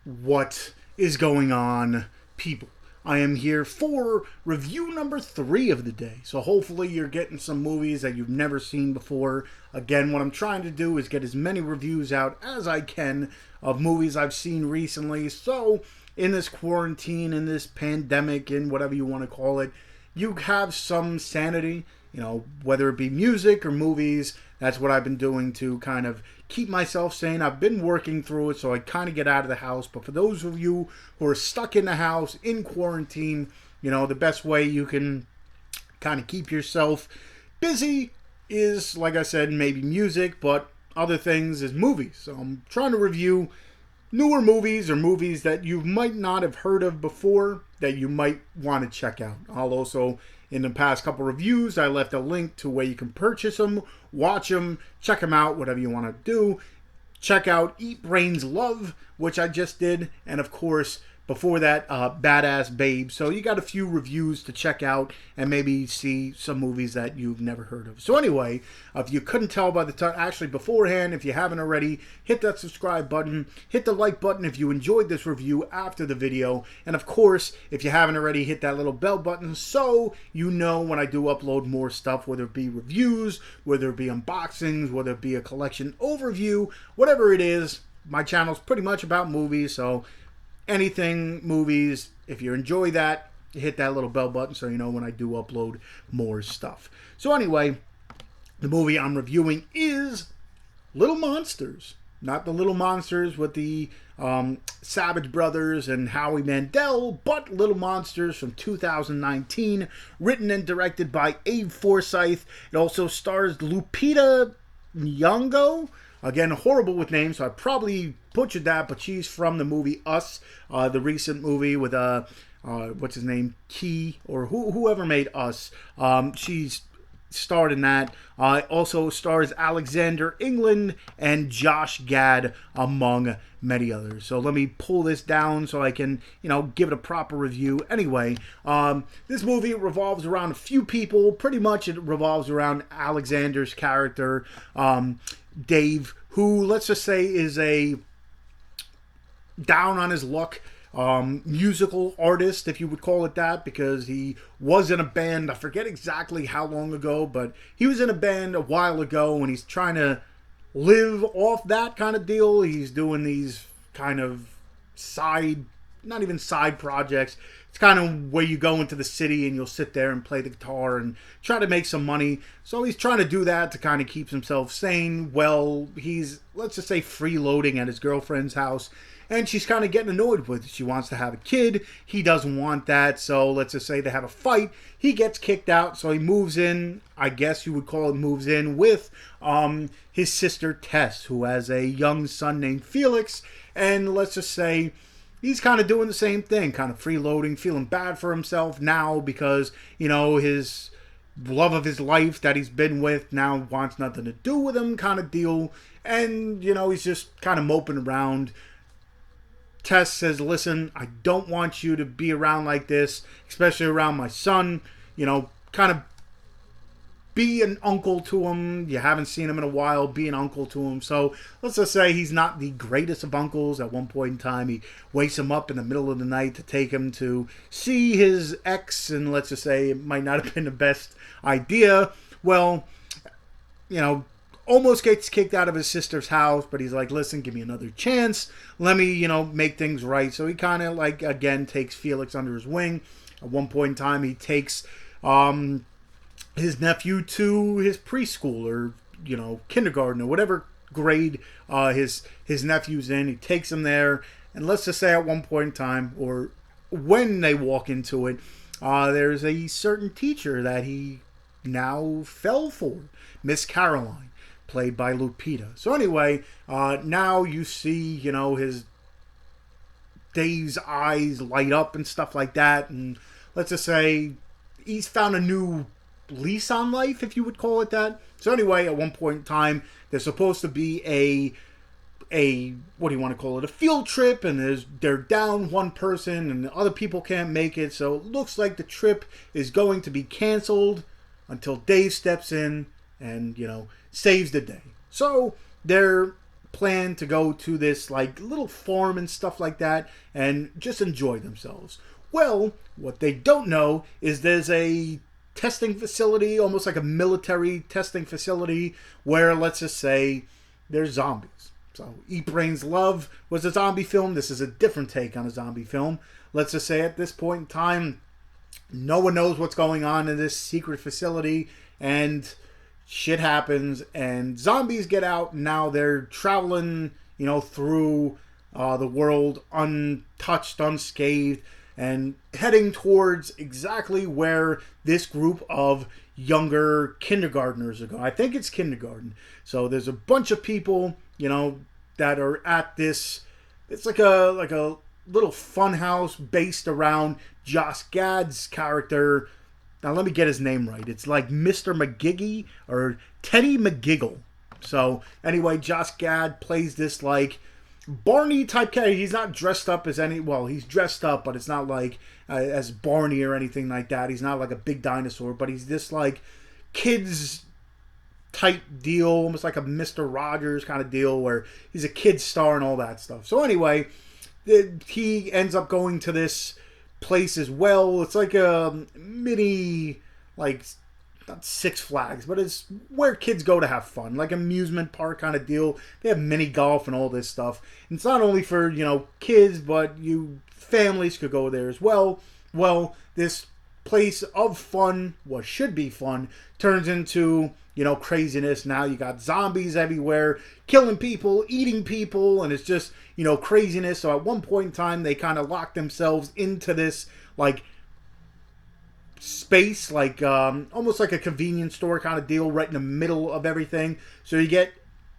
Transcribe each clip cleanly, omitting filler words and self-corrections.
What is going on, people? I am here for review number 3 of the day. So hopefully you're getting some movies that you've never seen before. Again, what I'm trying to do is get as many reviews out as I can of movies I've seen recently. So in this quarantine, in this pandemic, in whatever you want to call it, you have some sanity, whether it be music or movies. That's what I've been doing to kind of keep myself sane. I've been working through it, so I kind of get out of the house. But for those of you who are stuck in the house, in quarantine, the best way you can kind of keep yourself busy is, like I said, maybe music, but other things is movies. So I'm trying to review newer movies or movies that you might not have heard of before that you might want to check out. I'll also, in the past couple reviews, I left a link to where you can purchase them, watch them, check them out, whatever you want to do. Check out Eat Brains Love, which I just did, and of course, before that, Badass Babe. So you got a few reviews to check out and maybe see some movies that you've never heard of. So anyway, if you couldn't tell by the time, actually beforehand, if you haven't already, hit that subscribe button, hit the like button if you enjoyed this review after the video, and of course, if you haven't already, hit that little bell button so you know when I do upload more stuff, whether it be reviews, whether it be unboxings, whether it be a collection overview, whatever it is. My channel's pretty much about movies, so anything movies, if you enjoy that, hit that little bell button so you know when I do upload more stuff. So anyway, the movie I'm reviewing is Little Monsters. Not the Little Monsters with the Savage Brothers and Howie Mandel, but Little Monsters from 2019, written and directed by Abe Forsythe. It also stars Lupita Nyong'o. Again, horrible with names, so I probably butchered that, but she's from the movie Us, the recent movie with, what's his name, Key, or whoever made Us. She's starred in that. Also stars Alexander England and Josh Gad, among many others. So let me pull this down so I can, give it a proper review. Anyway, this movie revolves around a few people. Pretty much it revolves around Alexander's character, Dave, who, let's just say, is a down on his luck musical artist, if you would call it that, because he was in a band. I forget exactly how long ago, but he was in a band a while ago, and he's trying to live off that kind of deal. He's doing these kind of not even side projects. It's kind of where you go into the city and you'll sit there and play the guitar and try to make some money. So he's trying to do that to kind of keep himself sane. Well, he's, let's just say, freeloading at his girlfriend's house. And she's kind of getting annoyed with it. She wants to have a kid. He doesn't want that. So let's just say they have a fight. He gets kicked out. So he moves in. I guess you would call it moves in with his sister Tess, who has a young son named Felix. And let's just say he's kind of doing the same thing, kind of freeloading, feeling bad for himself now because, his love of his life that he's been with now wants nothing to do with him kind of deal. And, he's just kind of moping around. Tess says, listen, I don't want you to be around like this, especially around my son. Kind of be an uncle to him. You haven't seen him in a while. Be an uncle to him. So let's just say he's not the greatest of uncles. At one point in time, he wakes him up in the middle of the night to take him to see his ex. And let's just say it might not have been the best idea. Well, almost gets kicked out of his sister's house. But he's like, listen, give me another chance. Let me, make things right. So he kind of again, takes Felix under his wing. At one point in time, he takes his nephew to his preschool or, kindergarten or whatever grade his nephew's in. He takes him there. And let's just say at one point in time, or when they walk into it, there's a certain teacher that he now fell for, Miss Caroline, played by Lupita. So anyway, now you see, his Dave's eyes light up and stuff like that. And let's just say he's found a new lease on life, if you would call it that. So anyway, at one point in time, there's supposed to be a what do you want to call it, a field trip, and they're down one person and other people can't make it. So it looks like the trip is going to be canceled until Dave steps in and, saves the day. So they're plan to go to this like little farm and stuff like that and just enjoy themselves. Well, what they don't know is there's a testing facility, almost like a military testing facility, where, let's just say, there's zombies. So Eat Brains Love was a zombie film. This is a different take on a zombie film. Let's just say at this point in time, no one knows what's going on in this secret facility, and shit happens, and zombies get out. And now they're traveling, through the world untouched, unscathed, and heading towards exactly where this group of younger kindergartners are going. I think it's kindergarten. So there's a bunch of people, that are at this. It's like a little fun house based around Josh Gad's character. Now let me get his name right. It's like Mr. McGiggy or Teddy McGiggle. So anyway, Josh Gad plays this like Barney type character. He's not dressed up as he's dressed up, but it's not like as Barney or anything like that. He's not like a big dinosaur, but he's this like kids type deal, almost like a Mr. Rogers kind of deal where he's a kid star and all that stuff. So anyway, he ends up going to this place as well. It's like a mini, like, not Six Flags, but it's where kids go to have fun, like amusement park kind of deal. They have mini golf and all this stuff. And it's not only for, kids, but you families could go there as well. Well, this place of fun, what should be fun, turns into, craziness. Now you got zombies everywhere, killing people, eating people, and it's just, craziness. So at one point in time, they kind of lock themselves into this, like, space, like almost like a convenience store kind of deal right in the middle of everything. So you get,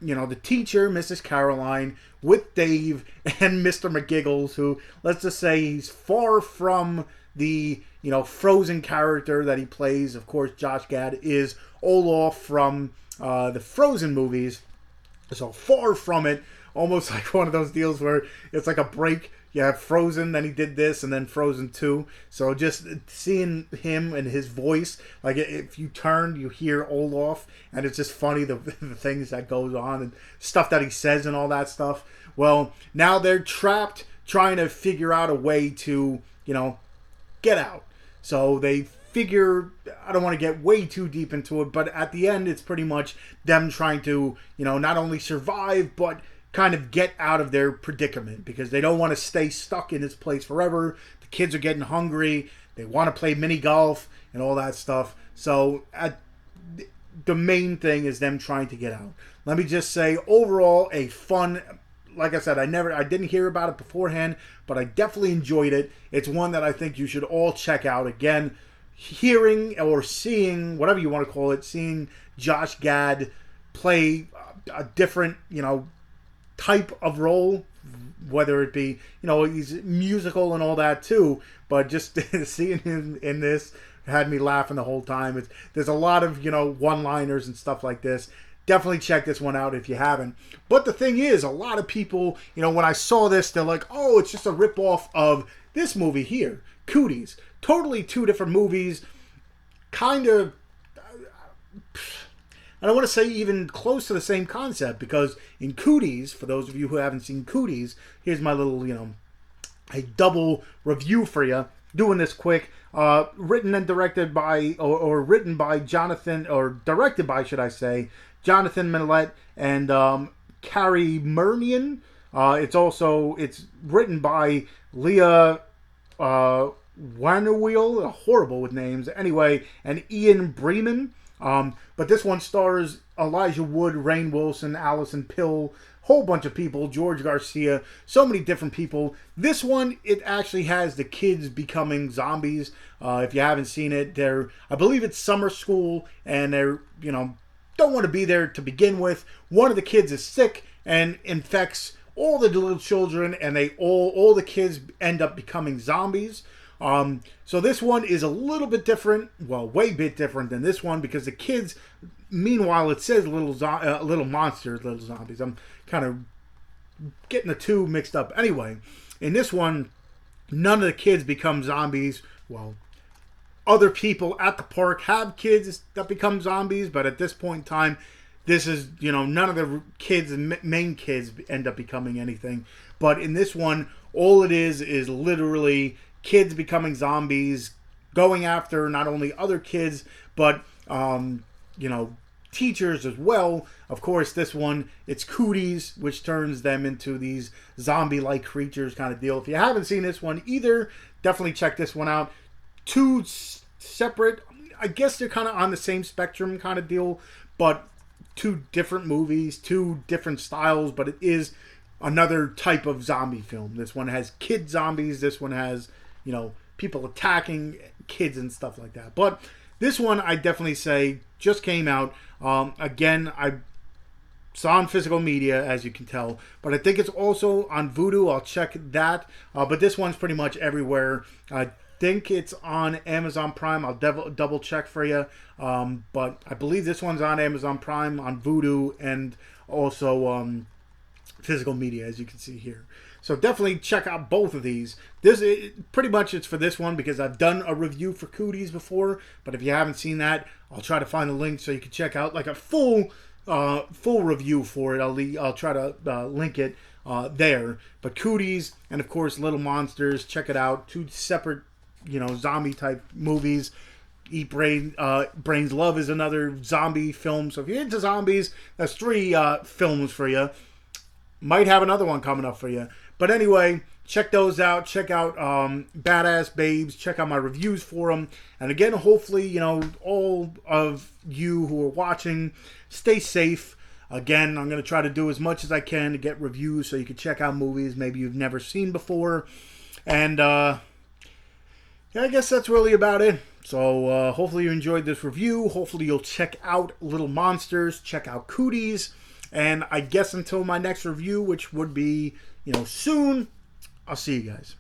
the teacher, Mrs. Caroline, with Dave and Mr. McGiggles, who, let's just say, he's far from the, Frozen character that he plays. Of course, Josh Gad is Olaf from the Frozen movies. So far from it, almost like one of those deals where it's like a break. You have Frozen, then he did this, and then Frozen 2. So just seeing him and his voice, like if you turn, you hear Olaf, and it's just funny the things that goes on and stuff that he says and all that stuff. Well, now they're trapped trying to figure out a way to, get out. So they figure, I don't want to get way too deep into it, but at the end, it's pretty much them trying to, not only survive, but kind of get out of their predicament because they don't want to stay stuck in this place forever. The kids are getting hungry. They want to play mini golf and all that stuff. So the main thing is them trying to get out. Let me just say, overall, a fun, like I said, I didn't hear about it beforehand, but I definitely enjoyed it. It's one that I think you should all check out. Again, hearing or seeing, whatever you want to call it, seeing Josh Gad play a different, type of role, whether it be, he's musical and all that too, but just seeing him in this had me laughing the whole time. There's a lot of, one-liners and stuff like this. Definitely check this one out if you haven't. But the thing is, a lot of people, when I saw this, they're like, oh, it's just a ripoff of this movie here, Cooties. Totally two different movies, kind of, I don't want to say even close to the same concept, because in Cooties, for those of you who haven't seen Cooties, here's my little, a double review for you. Doing this quick. Written and directed by, or written by Jonathan, or directed by, should I say, Jonathan Millett and Carrie Mernion. It's written by Leah Wannerwheel, horrible with names, anyway, and Ian Bremen. But this one stars Elijah Wood, Rainn Wilson, Allison Pill, whole bunch of people, George Garcia, so many different people. This one, it actually has the kids becoming zombies. If you haven't seen it, I believe it's summer school, and they're, don't want to be there to begin with. One of the kids is sick and infects all the little children, and all the kids end up becoming zombies. So this one is a little bit different, well, way bit different than this one, because the kids, meanwhile, it says little monsters, little zombies. I'm kind of getting the two mixed up. Anyway, in this one, none of the kids become zombies. Well, other people at the park have kids that become zombies, but at this point in time, this is, none of the kids, main kids, end up becoming anything. But in this one, all it is literally kids becoming zombies, going after not only other kids, but, teachers as well. Of course, this one, it's cooties, which turns them into these zombie-like creatures kind of deal. If you haven't seen this one either, definitely check this one out. Two separate, I guess they're kind of on the same spectrum kind of deal, but two different movies, two different styles, but it is another type of zombie film. This one has kid zombies. This one has, people attacking kids and stuff like that. But this one, I definitely say, just came out. Again, I saw on physical media, as you can tell, but I think it's also on Vudu. I'll check that. But this one's pretty much everywhere. I think it's on Amazon Prime. I'll double check for you. But I believe this one's on Amazon Prime, on Vudu, and also physical media, as you can see here. So definitely check out both of these. Pretty much it's for this one because I've done a review for Cooties before. But if you haven't seen that, I'll try to find the link so you can check out like a full review for it. I'll try to link it there. But Cooties and of course Little Monsters, check it out. Two separate zombie type movies. Eat Brains Love is another zombie film. So if you're into zombies, that's 3 films for you. Might have another one coming up for you. But anyway, check those out. Check out Badass Babes. Check out my reviews for them. And again, hopefully, all of you who are watching, stay safe. Again, I'm going to try to do as much as I can to get reviews so you can check out movies maybe you've never seen before. And I guess that's really about it. So hopefully you enjoyed this review. Hopefully you'll check out Little Monsters. Check out Cooties. And I guess until my next review, which would be, soon, I'll see you guys.